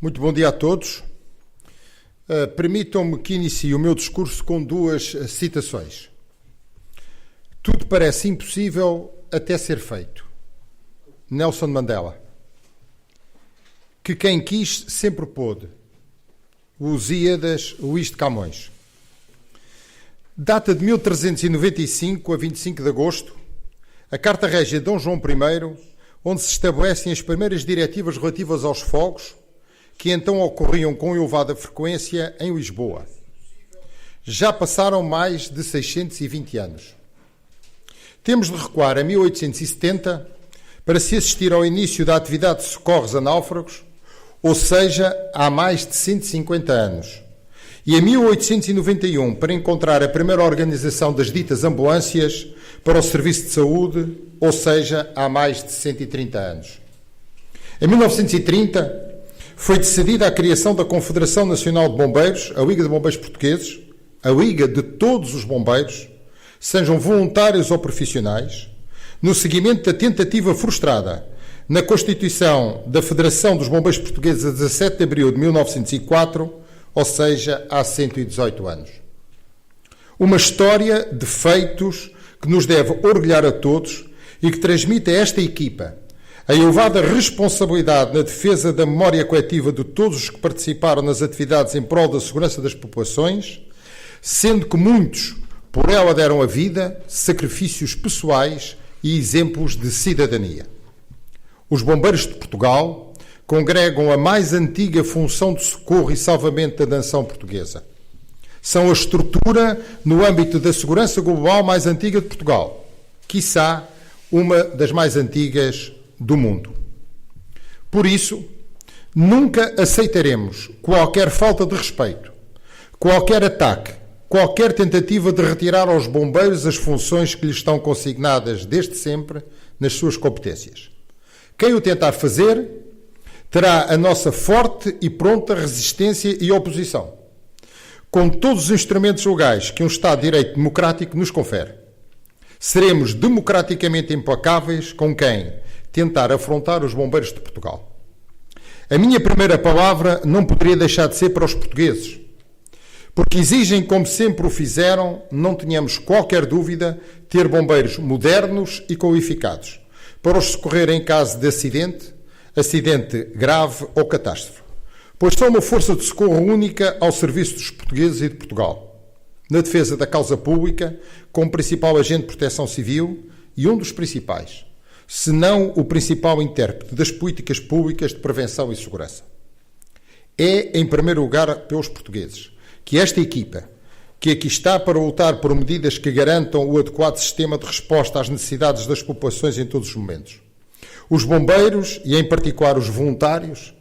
Muito bom dia a todos. Permitam-me que inicie o meu discurso com duas citações. Tudo parece impossível até ser feito. Nelson Mandela. Que quem quis sempre pôde. Lusíadas, Luís de Camões. Data de 1395 a 25 de agosto, a Carta Régia de Dom João I, onde se estabelecem as primeiras diretivas relativas aos fogos, que então ocorriam com elevada frequência em Lisboa. Já passaram mais de 620 anos. Temos de recuar a 1870 para se assistir ao início da atividade de socorros a náufragos, ou seja, há mais de 150 anos. E a 1891 para encontrar a primeira organização das ditas ambulâncias para o serviço de saúde, ou seja, há mais de 130 anos. Em 1930 foi decidida a criação da Confederação Nacional de Bombeiros, a Liga de Bombeiros Portugueses, a Liga de todos os bombeiros, sejam voluntários ou profissionais, no seguimento da tentativa frustrada na Constituição da Federação dos Bombeiros Portugueses a 17 de abril de 1904, ou seja, há 118 anos. Uma história de feitos que nos deve orgulhar a todos e que transmite a esta equipa a elevada responsabilidade na defesa da memória coletiva de todos os que participaram nas atividades em prol da segurança das populações, sendo que muitos por ela deram a vida, sacrifícios pessoais e exemplos de cidadania. Os bombeiros de Portugal congregam a mais antiga função de socorro e salvamento da nação portuguesa. São a estrutura no âmbito da segurança global mais antiga de Portugal, quiçá uma das mais antigas do mundo. Por isso, nunca aceitaremos qualquer falta de respeito, qualquer ataque, qualquer tentativa de retirar aos bombeiros as funções que lhes estão consignadas desde sempre nas suas competências. Quem o tentar fazer terá a nossa forte e pronta resistência e oposição, com todos os instrumentos legais que um Estado de Direito democrático nos confere. Seremos democraticamente implacáveis com quem tentar afrontar os bombeiros de Portugal. A minha primeira palavra não poderia deixar de ser para os portugueses, porque exigem, como sempre o fizeram, não tenhamos qualquer dúvida, ter bombeiros modernos e qualificados, para os socorrer em caso de acidente grave ou catástrofe, pois são uma força de socorro única ao serviço dos portugueses e de Portugal, na defesa da causa pública, como principal agente de proteção civil e um dos principais, se não o principal intérprete das políticas públicas de prevenção e segurança. É, em primeiro lugar, pelos portugueses, que esta equipa, que aqui está para lutar por medidas que garantam o adequado sistema de resposta às necessidades das populações em todos os momentos. Os bombeiros, e em particular os voluntários,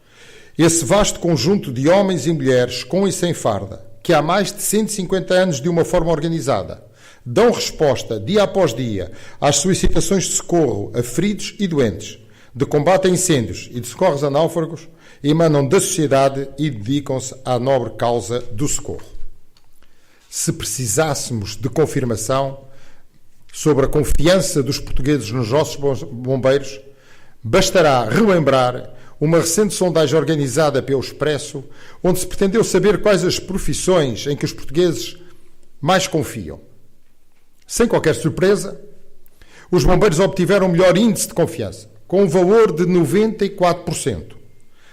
esse vasto conjunto de homens e mulheres com e sem farda, que há mais de 150 anos de uma forma organizada, dão resposta, dia após dia, às solicitações de socorro a feridos e doentes, de combate a incêndios e de socorros a náufragos, emanam da sociedade e dedicam-se à nobre causa do socorro. Se precisássemos de confirmação sobre a confiança dos portugueses nos nossos bombeiros, bastará relembrar uma recente sondagem organizada pelo Expresso, onde se pretendeu saber quais as profissões em que os portugueses mais confiam. Sem qualquer surpresa, os bombeiros obtiveram o melhor índice de confiança, com um valor de 94%,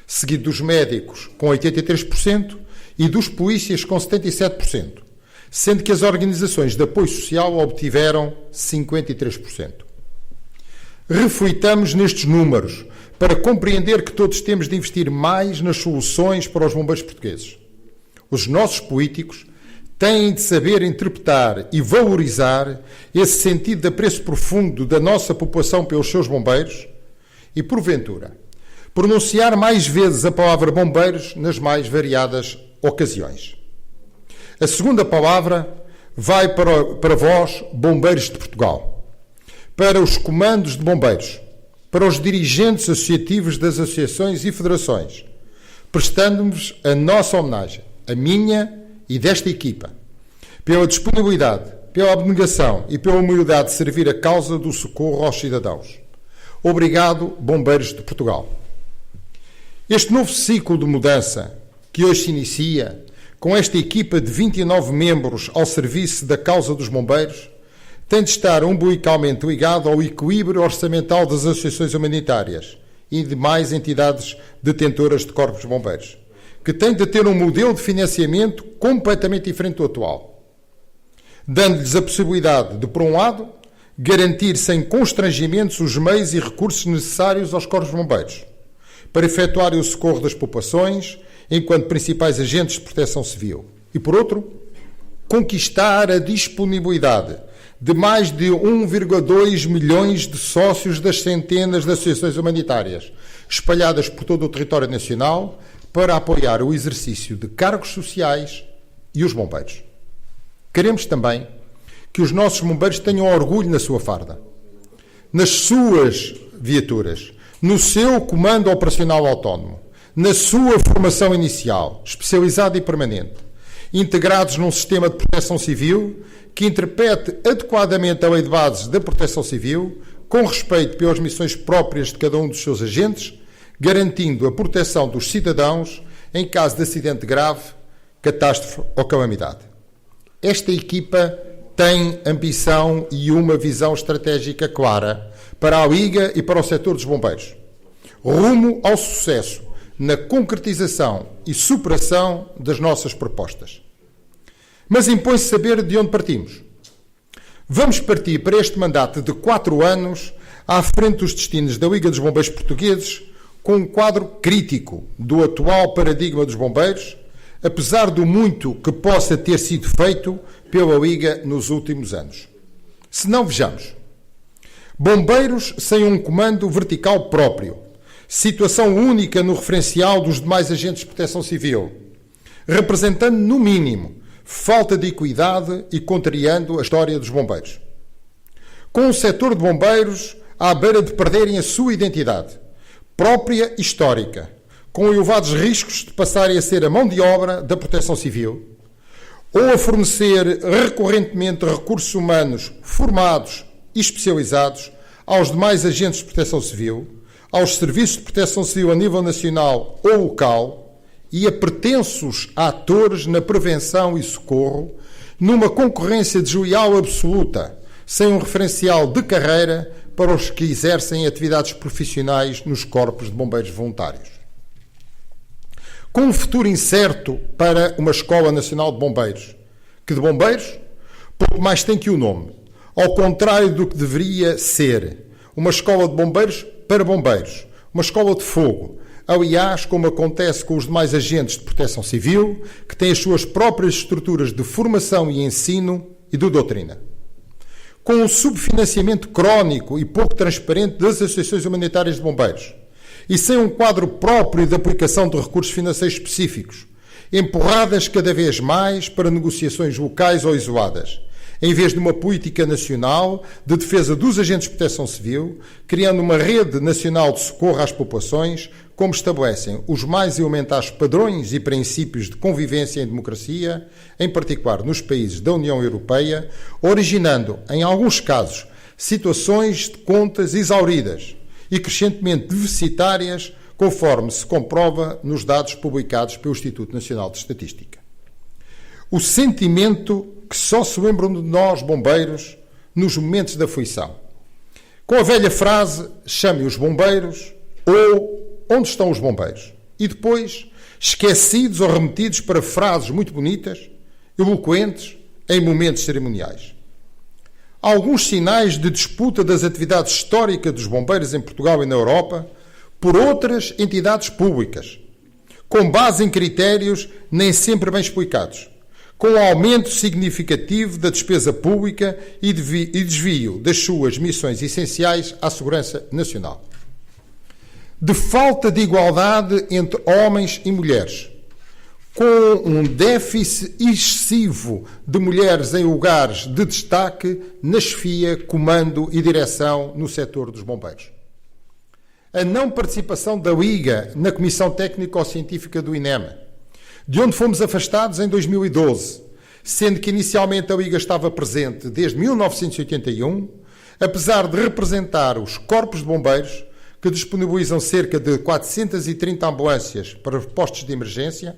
seguido dos médicos com 83% e dos polícias com 77%, sendo que as organizações de apoio social obtiveram 53%. Reflitamos nestes números para compreender que todos temos de investir mais nas soluções para os bombeiros portugueses. Os nossos políticos têm de saber interpretar e valorizar esse sentido de apreço profundo da nossa população pelos seus bombeiros e, porventura, pronunciar mais vezes a palavra bombeiros nas mais variadas ocasiões. A segunda palavra vai para vós, bombeiros de Portugal, para os comandos de bombeiros, para os dirigentes associativos das associações e federações, prestando-vos a nossa homenagem, a minha e desta equipa, pela disponibilidade, pela abnegação e pela humildade de servir a causa do socorro aos cidadãos. Obrigado, bombeiros de Portugal. Este novo ciclo de mudança que hoje se inicia, com esta equipa de 29 membros ao serviço da causa dos bombeiros, tem de estar umbilicalmente ligado ao equilíbrio orçamental das associações humanitárias e demais entidades detentoras de corpos de bombeiros, que têm de ter um modelo de financiamento completamente diferente do atual, dando-lhes a possibilidade de, por um lado, garantir sem constrangimentos os meios e recursos necessários aos corpos de bombeiros, para efetuarem o socorro das populações enquanto principais agentes de proteção civil. E, por outro, conquistar a disponibilidade de mais de 1,2 milhões de sócios das centenas de associações humanitárias, espalhadas por todo o território nacional, para apoiar o exercício de cargos sociais e os bombeiros. Queremos também que os nossos bombeiros tenham orgulho na sua farda, nas suas viaturas, no seu comando operacional autónomo, na sua formação inicial, especializada e permanente, integrados num sistema de proteção civil que interprete adequadamente a lei de bases da proteção civil, com respeito pelas missões próprias de cada um dos seus agentes, garantindo a proteção dos cidadãos em caso de acidente grave, catástrofe ou calamidade. Esta equipa tem ambição e uma visão estratégica clara para a Liga e para o setor dos bombeiros, rumo ao sucesso na concretização e superação das nossas propostas. Mas impõe-se saber de onde partimos. Vamos partir para este mandato de 4 anos à frente dos destinos da Liga dos Bombeiros Portugueses com um quadro crítico do atual paradigma dos bombeiros, apesar do muito que possa ter sido feito pela Liga nos últimos anos. Se não, vejamos. Bombeiros sem um comando vertical próprio, situação única no referencial dos demais agentes de proteção civil, representando, no mínimo, falta de equidade e contrariando a história dos bombeiros. Com o setor de bombeiros à beira de perderem a sua identidade própria e histórica, com elevados riscos de passarem a ser a mão de obra da proteção civil, ou a fornecer recorrentemente recursos humanos formados e especializados aos demais agentes de proteção civil, aos serviços de proteção civil a nível nacional ou local e a pretensos atores na prevenção e socorro, numa concorrência desleal absoluta, sem um referencial de carreira para os que exercem atividades profissionais nos corpos de bombeiros voluntários. Com um futuro incerto para uma Escola Nacional de Bombeiros, que de bombeiros pouco mais tem que o nome, ao contrário do que deveria ser, uma escola de bombeiros para bombeiros, uma escola de fogo, aliás, como acontece com os demais agentes de proteção civil, que têm as suas próprias estruturas de formação e ensino e de doutrina. Com um subfinanciamento crónico e pouco transparente das associações humanitárias de bombeiros, e sem um quadro próprio de aplicação de recursos financeiros específicos, empurradas cada vez mais para negociações locais ou isoladas, em vez de uma política nacional de defesa dos agentes de proteção civil, criando uma rede nacional de socorro às populações, como estabelecem os mais elementares padrões e princípios de convivência em democracia, em particular nos países da União Europeia, originando, em alguns casos, situações de contas exauridas e crescentemente deficitárias, conforme se comprova nos dados publicados pelo Instituto Nacional de Estatística. O sentimento que só se lembram de nós, bombeiros, nos momentos da aflição. Com a velha frase, chame os bombeiros, ou onde estão os bombeiros? E depois, esquecidos ou remetidos para frases muito bonitas, eloquentes, em momentos cerimoniais. Há alguns sinais de disputa das atividades históricas dos bombeiros em Portugal e na Europa por outras entidades públicas, com base em critérios nem sempre bem explicados, com um aumento significativo da despesa pública e desvio das suas missões essenciais à segurança nacional. De falta de igualdade entre homens e mulheres, com um déficit excessivo de mulheres em lugares de destaque na chefia, comando e direção no setor dos bombeiros. A não participação da Liga na Comissão Técnico-Científica do INEM, de onde fomos afastados em 2012, sendo que inicialmente a Liga estava presente desde 1981, apesar de representar os corpos de bombeiros que disponibilizam cerca de 430 ambulâncias para postos de emergência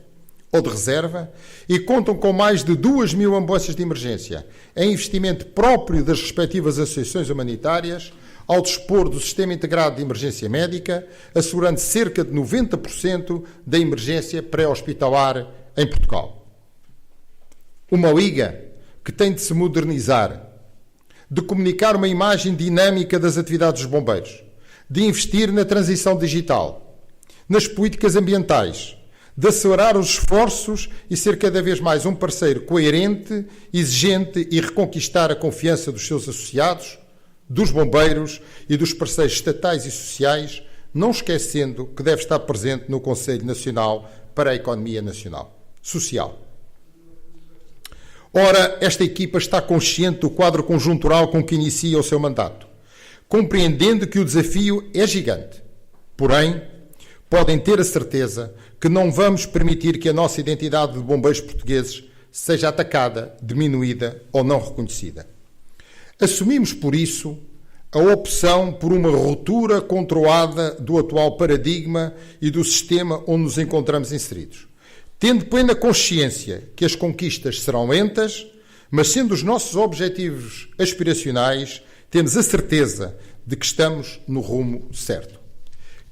ou de reserva e contam com mais de 2.000 ambulâncias de emergência, em investimento próprio das respectivas associações humanitárias, ao dispor do Sistema Integrado de Emergência Médica, assegurando cerca de 90% da emergência pré-hospitalar em Portugal. Uma liga que tem de se modernizar, de comunicar uma imagem dinâmica das atividades dos bombeiros, de investir na transição digital, nas políticas ambientais, de acelerar os esforços e ser cada vez mais um parceiro coerente, exigente e reconquistar a confiança dos seus associados, dos bombeiros e dos parceiros estatais e sociais, não esquecendo que deve estar presente no Conselho Nacional para a Economia Social. Ora, esta equipa está consciente do quadro conjuntural com que inicia o seu mandato, compreendendo que o desafio é gigante. Porém, podem ter a certeza que não vamos permitir que a nossa identidade de bombeiros portugueses seja atacada, diminuída ou não reconhecida. Assumimos, por isso, a opção por uma ruptura controlada do atual paradigma e do sistema onde nos encontramos inseridos, tendo plena consciência que as conquistas serão lentas, mas sendo os nossos objetivos aspiracionais, temos a certeza de que estamos no rumo certo.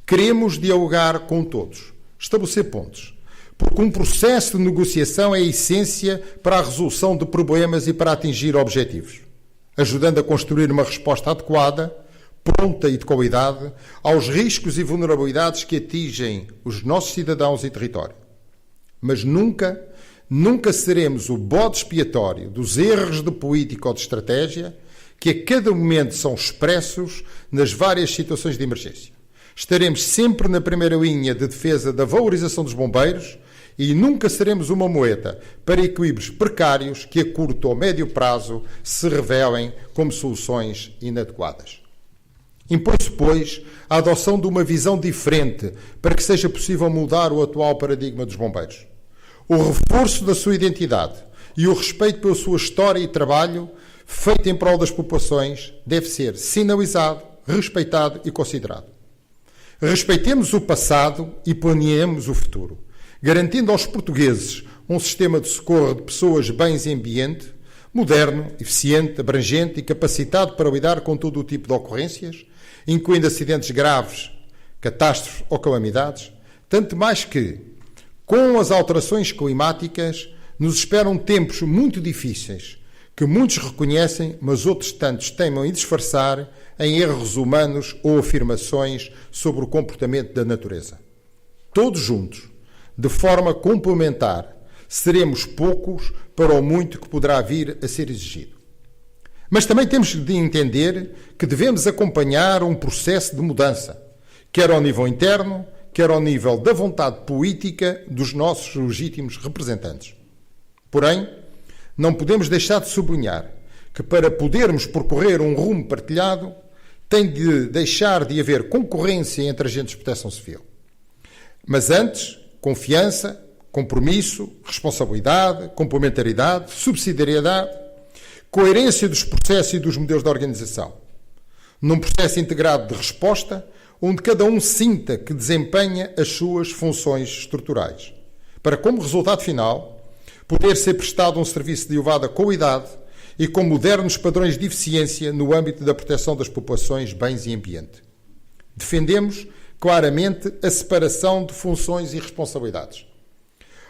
Queremos dialogar com todos, estabelecer pontos, porque um processo de negociação é a essência para a resolução de problemas e para atingir objetivos, ajudando a construir uma resposta adequada, pronta e de qualidade aos riscos e vulnerabilidades que atingem os nossos cidadãos e território. Mas nunca seremos o bode expiatório dos erros de política ou de estratégia que a cada momento são expressos nas várias situações de emergência. Estaremos sempre na primeira linha de defesa da valorização dos bombeiros e nunca seremos uma moeda para equilíbrios precários que a curto ou médio prazo se revelem como soluções inadequadas. Impõe-se, pois, a adoção de uma visão diferente para que seja possível mudar o atual paradigma dos bombeiros. O reforço da sua identidade e o respeito pela sua história e trabalho, feito em prol das populações, deve ser sinalizado, respeitado e considerado. Respeitemos o passado e planeemos o futuro, garantindo aos portugueses um sistema de socorro de pessoas, bens e ambiente, moderno, eficiente, abrangente e capacitado para lidar com todo o tipo de ocorrências, incluindo acidentes graves, catástrofes ou calamidades, tanto mais que, com as alterações climáticas, nos esperam tempos muito difíceis, que muitos reconhecem, mas outros tantos teimam em disfarçar em erros humanos ou afirmações sobre o comportamento da natureza. Todos juntos, de forma complementar, seremos poucos para o muito que poderá vir a ser exigido. Mas também temos de entender que devemos acompanhar um processo de mudança, quer ao nível interno, quer ao nível da vontade política dos nossos legítimos representantes. Porém, não podemos deixar de sublinhar que para podermos percorrer um rumo partilhado, tem de deixar de haver concorrência entre agentes de proteção civil. Mas antes, confiança, compromisso, responsabilidade, complementaridade, subsidiariedade, coerência dos processos e dos modelos de organização. Num processo integrado de resposta, onde cada um sinta que desempenha as suas funções estruturais, para, como resultado final, poder ser prestado um serviço de elevada qualidade e com modernos padrões de eficiência no âmbito da proteção das populações, bens e ambiente. Defendemos claramente a separação de funções e responsabilidades.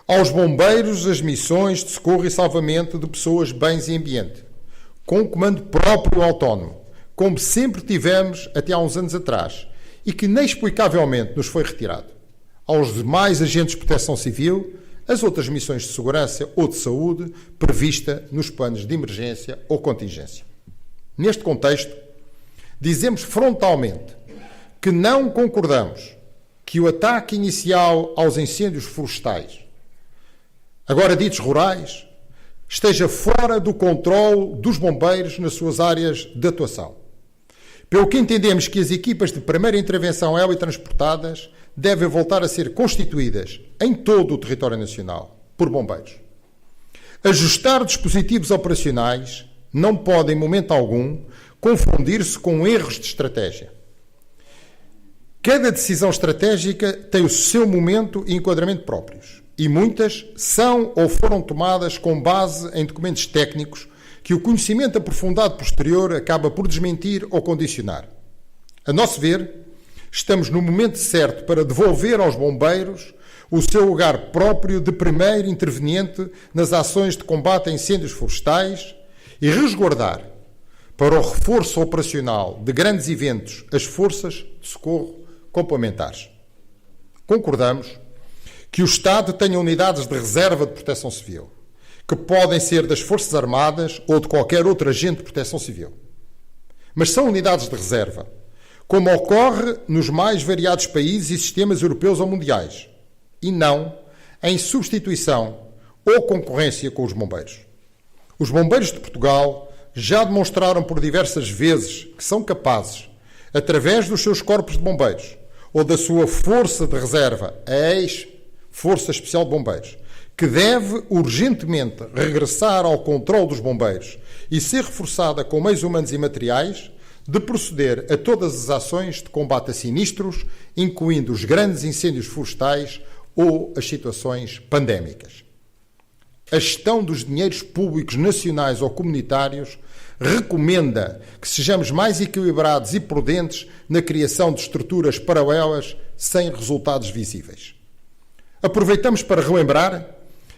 Aos bombeiros, as missões de socorro e salvamento de pessoas, bens e ambiente, com um comando próprio autónomo, como sempre tivemos até há uns anos atrás, e que inexplicavelmente nos foi retirado. Aos demais agentes de proteção civil, as outras missões de segurança ou de saúde prevista nos planos de emergência ou contingência. Neste contexto, dizemos frontalmente que não concordamos que o ataque inicial aos incêndios florestais, agora ditos rurais, esteja fora do controle dos bombeiros nas suas áreas de atuação. Pelo que entendemos que as equipas de primeira intervenção helitransportadas devem voltar a ser constituídas em todo o território nacional por bombeiros. Ajustar dispositivos operacionais não pode, em momento algum, confundir-se com erros de estratégia. Cada decisão estratégica tem o seu momento e enquadramento próprios, e muitas são ou foram tomadas com base em documentos técnicos que o conhecimento aprofundado posterior acaba por desmentir ou condicionar. A nosso ver, estamos no momento certo para devolver aos bombeiros o seu lugar próprio de primeiro interveniente nas ações de combate a incêndios florestais e resguardar, para o reforço operacional de grandes eventos, as forças de socorro complementares. Concordamos que o Estado tenha unidades de reserva de proteção civil, que podem ser das Forças Armadas ou de qualquer outro agente de proteção civil. Mas são unidades de reserva, como ocorre nos mais variados países e sistemas europeus ou mundiais, e não em substituição ou concorrência com os bombeiros. Os bombeiros de Portugal já demonstraram por diversas vezes que são capazes, através dos seus corpos de bombeiros ou da sua força de reserva, a ex-Força Especial de Bombeiros, que deve urgentemente regressar ao controle dos bombeiros e ser reforçada com meios humanos e materiais, de proceder a todas as ações de combate a sinistros, incluindo os grandes incêndios florestais ou as situações pandémicas. A gestão dos dinheiros públicos nacionais ou comunitários recomenda que sejamos mais equilibrados e prudentes na criação de estruturas paralelas sem resultados visíveis. Aproveitamos para relembrar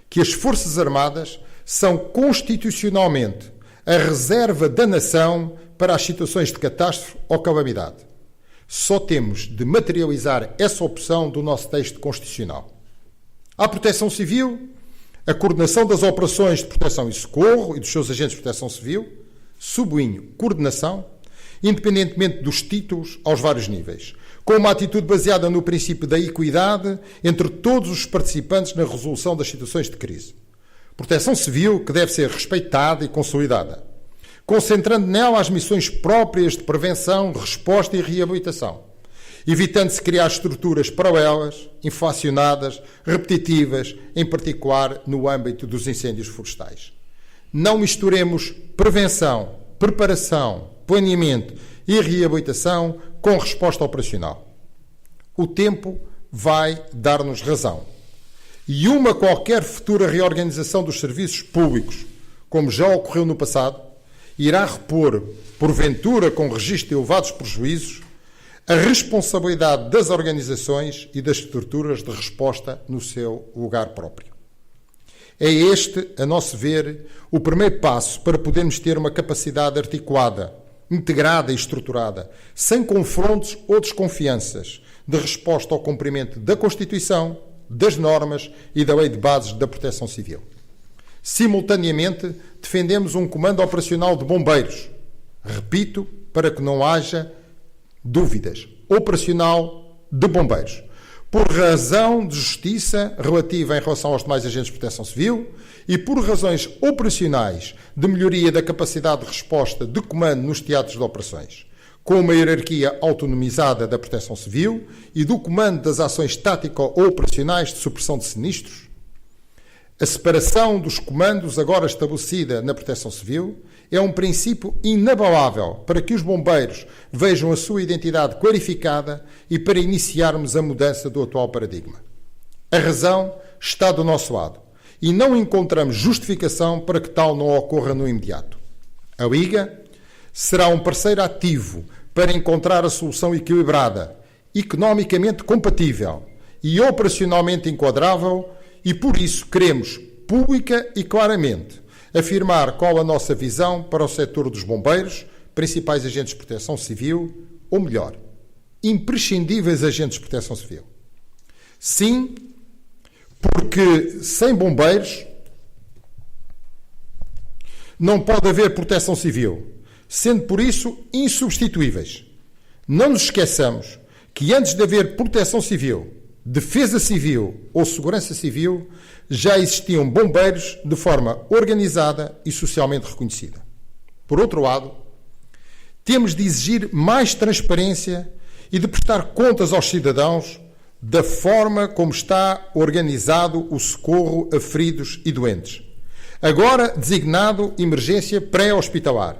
que as Forças Armadas são constitucionalmente a reserva da nação para as situações de catástrofe ou calamidade. Só temos de materializar essa opção do nosso texto constitucional. À Proteção Civil, a coordenação das operações de proteção e socorro e dos seus agentes de proteção civil, sublinho, coordenação, independentemente dos títulos aos vários níveis, com uma atitude baseada no princípio da equidade entre todos os participantes na resolução das situações de crise. Proteção civil que deve ser respeitada e consolidada, concentrando nela as missões próprias de prevenção, resposta e reabilitação, evitando-se criar estruturas paralelas, inflacionadas, repetitivas, em particular no âmbito dos incêndios florestais. Não misturemos prevenção, preparação, planeamento e reabilitação com resposta operacional. O tempo vai dar-nos razão. E uma qualquer futura reorganização dos serviços públicos, como já ocorreu no passado, irá repor, porventura com registro de elevados prejuízos, a responsabilidade das organizações e das estruturas de resposta no seu lugar próprio. É este, a nosso ver, o primeiro passo para podermos ter uma capacidade articulada, integrada e estruturada, sem confrontos ou desconfianças, de resposta ao cumprimento da Constituição, das normas e da Lei de Bases da Proteção Civil. Simultaneamente, defendemos um comando operacional de bombeiros. Repito, para que não haja dúvidas. Operacional de bombeiros. Por razão de justiça relativa em relação aos demais agentes de proteção civil e por razões operacionais de melhoria da capacidade de resposta de comando nos teatros de operações, com uma hierarquia autonomizada da proteção civil e do comando das ações tático ou operacionais de supressão de sinistros. A separação dos comandos agora estabelecida na proteção civil é um princípio inabalável para que os bombeiros vejam a sua identidade clarificada e para iniciarmos a mudança do atual paradigma. A razão está do nosso lado e não encontramos justificação para que tal não ocorra no imediato. A Liga será um parceiro ativo para encontrar a solução equilibrada, economicamente compatível e operacionalmente enquadrável e, por isso, queremos, pública e claramente, afirmar qual a nossa visão para o setor dos bombeiros, principais agentes de proteção civil, ou melhor, imprescindíveis agentes de proteção civil. Sim, porque sem bombeiros não pode haver proteção civil, sendo por isso insubstituíveis. Não nos esqueçamos que antes de haver proteção civil, defesa civil ou segurança civil, já existiam bombeiros de forma organizada e socialmente reconhecida. Por outro lado, temos de exigir mais transparência e de prestar contas aos cidadãos da forma como está organizado o socorro a feridos e doentes, agora designado emergência pré-hospitalar,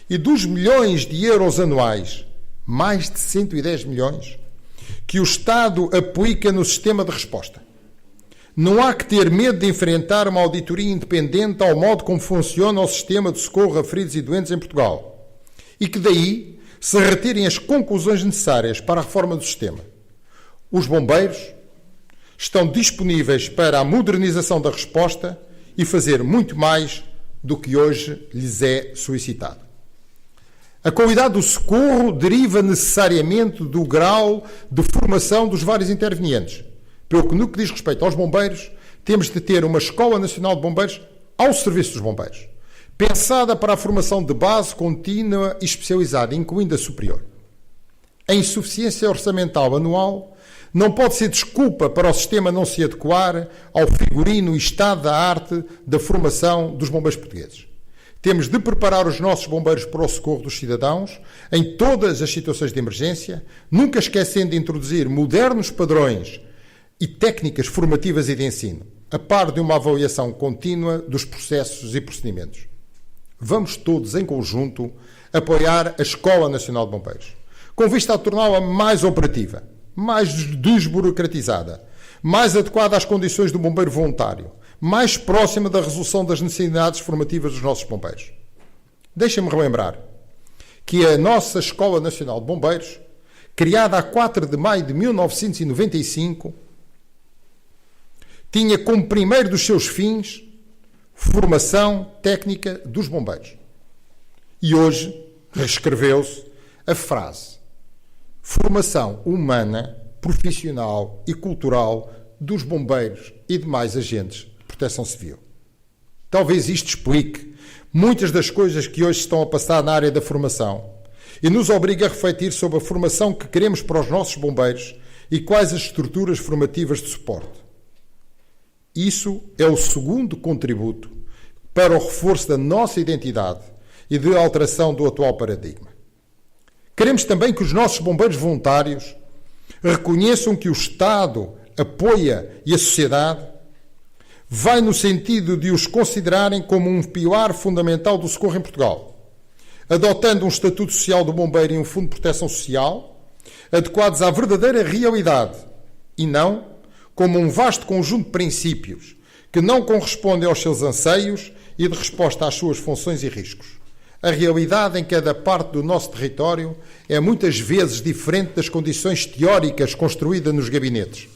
e dos milhões de euros anuais, mais de 110 milhões, que o Estado aplica no sistema de resposta. Não há que ter medo de enfrentar uma auditoria independente ao modo como funciona o sistema de socorro a feridos e doentes em Portugal e que daí se retirem as conclusões necessárias para a reforma do sistema. Os bombeiros estão disponíveis para a modernização da resposta e fazer muito mais do que hoje lhes é solicitado. A qualidade do socorro deriva necessariamente do grau de formação dos vários intervenientes. Pelo que, no que diz respeito aos bombeiros, temos de ter uma Escola Nacional de Bombeiros ao serviço dos bombeiros, pensada para a formação de base contínua e especializada, incluindo a superior. A insuficiência orçamental anual não pode ser desculpa para o sistema não se adequar ao figurino e estado da arte da formação dos bombeiros portugueses. Temos de preparar os nossos bombeiros para o socorro dos cidadãos em todas as situações de emergência, nunca esquecendo de introduzir modernos padrões e técnicas formativas e de ensino, a par de uma avaliação contínua dos processos e procedimentos. Vamos todos, em conjunto, apoiar a Escola Nacional de Bombeiros, com vista a torná-la mais operativa, mais desburocratizada, mais adequada às condições do bombeiro voluntário, mais próxima da resolução das necessidades formativas dos nossos bombeiros. Deixem-me relembrar que a nossa Escola Nacional de Bombeiros, criada a 4 de maio de 1995, tinha como primeiro dos seus fins formação técnica dos bombeiros. E hoje reescreveu-se a frase formação humana, profissional e cultural dos bombeiros e demais agentes de proteção civil. Talvez isto explique muitas das coisas que hoje estão a passar na área da formação e nos obriga a refletir sobre a formação que queremos para os nossos bombeiros e quais as estruturas formativas de suporte. Isso é o segundo contributo para o reforço da nossa identidade e de alteração do atual paradigma. Queremos também que os nossos bombeiros voluntários reconheçam que o Estado apoia e a sociedade vai no sentido de os considerarem como um pilar fundamental do socorro em Portugal, adotando um estatuto social do bombeiro e um fundo de proteção social adequados à verdadeira realidade e não como um vasto conjunto de princípios que não correspondem aos seus anseios e de resposta às suas funções e riscos. A realidade em cada parte do nosso território é muitas vezes diferente das condições teóricas construídas nos gabinetes.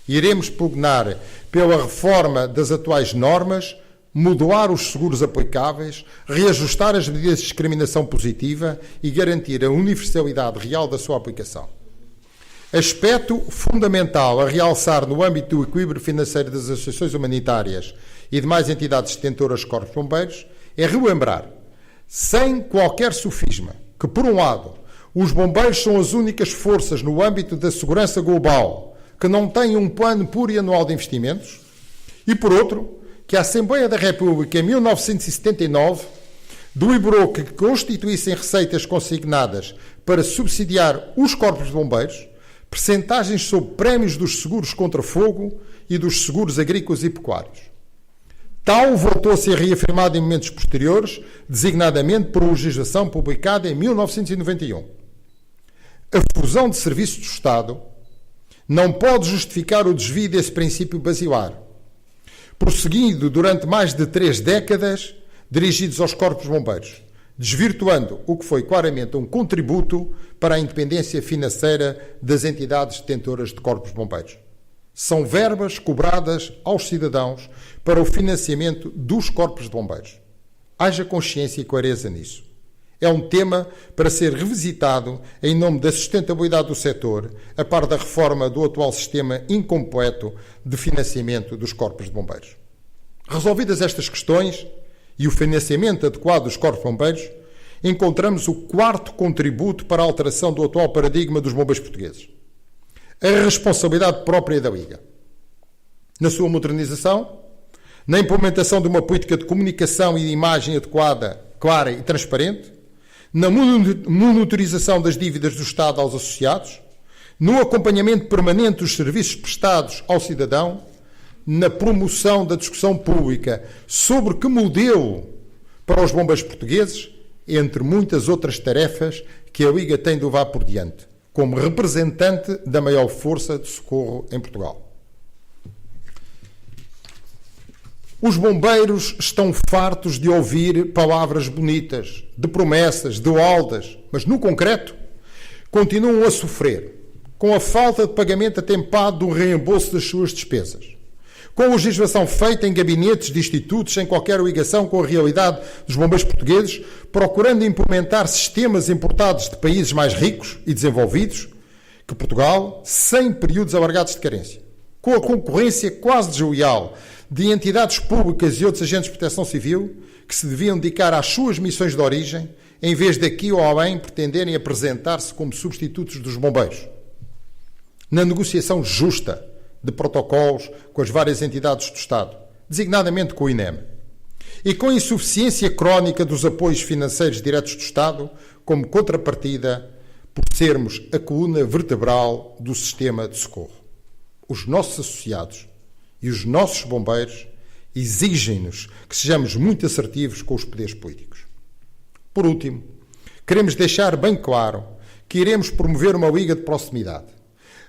Iremos pugnar pela reforma das atuais normas, modular os seguros aplicáveis, reajustar as medidas de discriminação positiva e garantir a universalidade real da sua aplicação. Aspecto fundamental a realçar no âmbito do equilíbrio financeiro das associações humanitárias e demais entidades detentoras de corpos de bombeiros é relembrar, sem qualquer sofisma, que, por um lado, os bombeiros são as únicas forças no âmbito da segurança global que não têm um plano plurianual de investimentos e, por outro, que a Assembleia da República, em 1979, deliberou que constituíssem receitas consignadas para subsidiar os corpos de bombeiros, percentagens sobre prémios dos seguros contra fogo e dos seguros agrícolas e pecuários. Tal voltou a ser reafirmado em momentos posteriores, designadamente por legislação publicada em 1991. A fusão de serviços do Estado não pode justificar o desvio desse princípio basilar, prosseguindo durante mais de 3 décadas dirigidos aos corpos de bombeiros, desvirtuando o que foi claramente um contributo para a independência financeira das entidades detentoras de corpos de bombeiros. São verbas cobradas aos cidadãos para o financiamento dos corpos de bombeiros. Haja consciência e clareza nisso. É um tema para ser revisitado em nome da sustentabilidade do setor, a par da reforma do atual sistema incompleto de financiamento dos corpos de bombeiros. Resolvidas estas questões e o financiamento adequado dos corpos de bombeiros, encontramos o quarto contributo para a alteração do atual paradigma dos bombeiros portugueses. A responsabilidade própria da Liga. Na sua modernização, na implementação de uma política de comunicação e de imagem adequada, clara e transparente, na monitorização das dívidas do Estado aos associados, no acompanhamento permanente dos serviços prestados ao cidadão, na promoção da discussão pública sobre que modelo para os bombeiros portugueses, entre muitas outras tarefas que a Liga tem de levar por diante. como representante da maior força de socorro em Portugal. Os bombeiros estão fartos de ouvir palavras bonitas, de promessas, de oldas, mas no concreto continuam a sofrer com a falta de pagamento atempado do reembolso das suas despesas, com a legislação feita em gabinetes de institutos sem qualquer ligação com a realidade dos bombeiros portugueses, procurando implementar sistemas importados de países mais ricos e desenvolvidos que Portugal, sem períodos alargados de carência, com a concorrência quase desleal de entidades públicas e outros agentes de proteção civil que se deviam dedicar às suas missões de origem, em vez daqui ou além pretenderem apresentar-se como substitutos dos bombeiros. Na negociação justa de protocolos com as várias entidades do Estado, designadamente com o INEM, e com a insuficiência crónica dos apoios financeiros diretos do Estado como contrapartida por sermos a coluna vertebral do sistema de socorro. Os nossos associados e os nossos bombeiros exigem-nos que sejamos muito assertivos com os poderes políticos. Por último, queremos deixar bem claro que iremos promover uma liga de proximidade,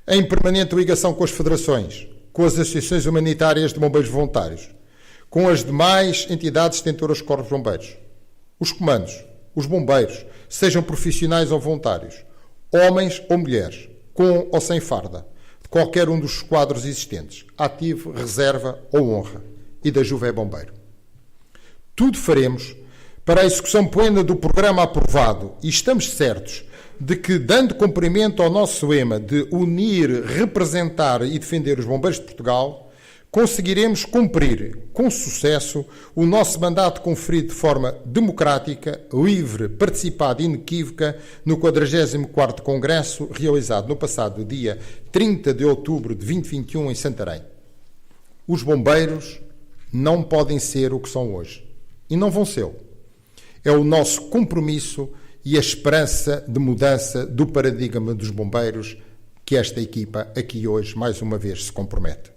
em permanente ligação com as federações, com as associações humanitárias de bombeiros voluntários, com as demais entidades detentoras de corpos de bombeiros, os comandos, os bombeiros, sejam profissionais ou voluntários, homens ou mulheres, com ou sem farda, de qualquer um dos quadros existentes, ativo, reserva ou honra, e da Juve Bombeiro. Tudo faremos para a execução plena do programa aprovado e estamos certos de que, dando cumprimento ao nosso lema de unir, representar e defender os bombeiros de Portugal, conseguiremos cumprir com sucesso o nosso mandato conferido de forma democrática, livre, participada e inequívoca no 44º Congresso, realizado no passado dia 30 de outubro de 2021 em Santarém. Os bombeiros não podem ser o que são hoje. E não vão ser. É o nosso compromisso e a esperança de mudança do paradigma dos bombeiros que esta equipa aqui hoje, mais uma vez, se compromete.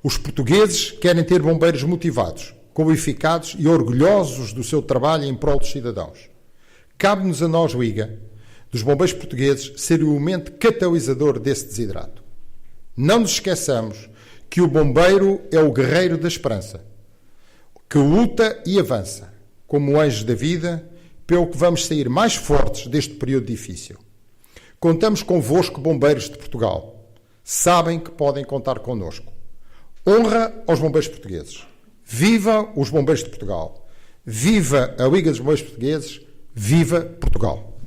Os portugueses querem ter bombeiros motivados, qualificados e orgulhosos do seu trabalho em prol dos cidadãos. Cabe-nos a nós, Liga, dos bombeiros portugueses, ser o elemento catalisador desse desidrato. Não nos esqueçamos que o bombeiro é o guerreiro da esperança, que luta e avança, como anjo da vida, pelo que vamos sair mais fortes deste período difícil. Contamos convosco, bombeiros de Portugal. Sabem que podem contar connosco. Honra aos bombeiros portugueses. Viva os bombeiros de Portugal. Viva a Liga dos Bombeiros Portugueses. Viva Portugal.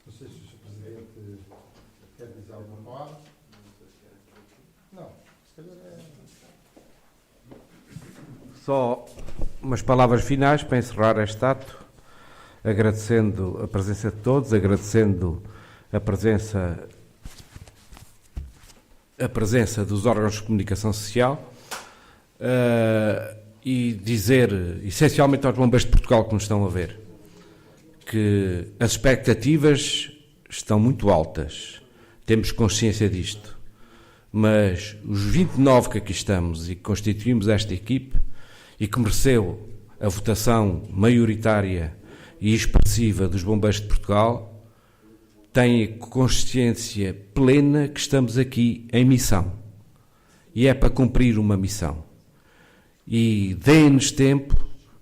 Não sei se o Sr. Presidente quer dizer alguma palavra. Não, se calhar é... Só umas palavras finais para encerrar este ato, agradecendo a presença de todos, agradecendo a presença dos órgãos de comunicação social e dizer, essencialmente aos bombeiros de Portugal que nos estão a ver, que as expectativas estão muito altas, temos consciência disto, mas os 29 que aqui estamos e que constituímos esta equipe e que mereceu a votação maioritária e expressiva dos bombeiros de Portugal, têm consciência plena que estamos aqui em missão e é para cumprir uma missão. E deem-nos tempo,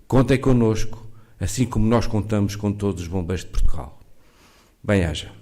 contem connosco, assim como nós contamos com todos os bombeiros de Portugal. Bem-aja.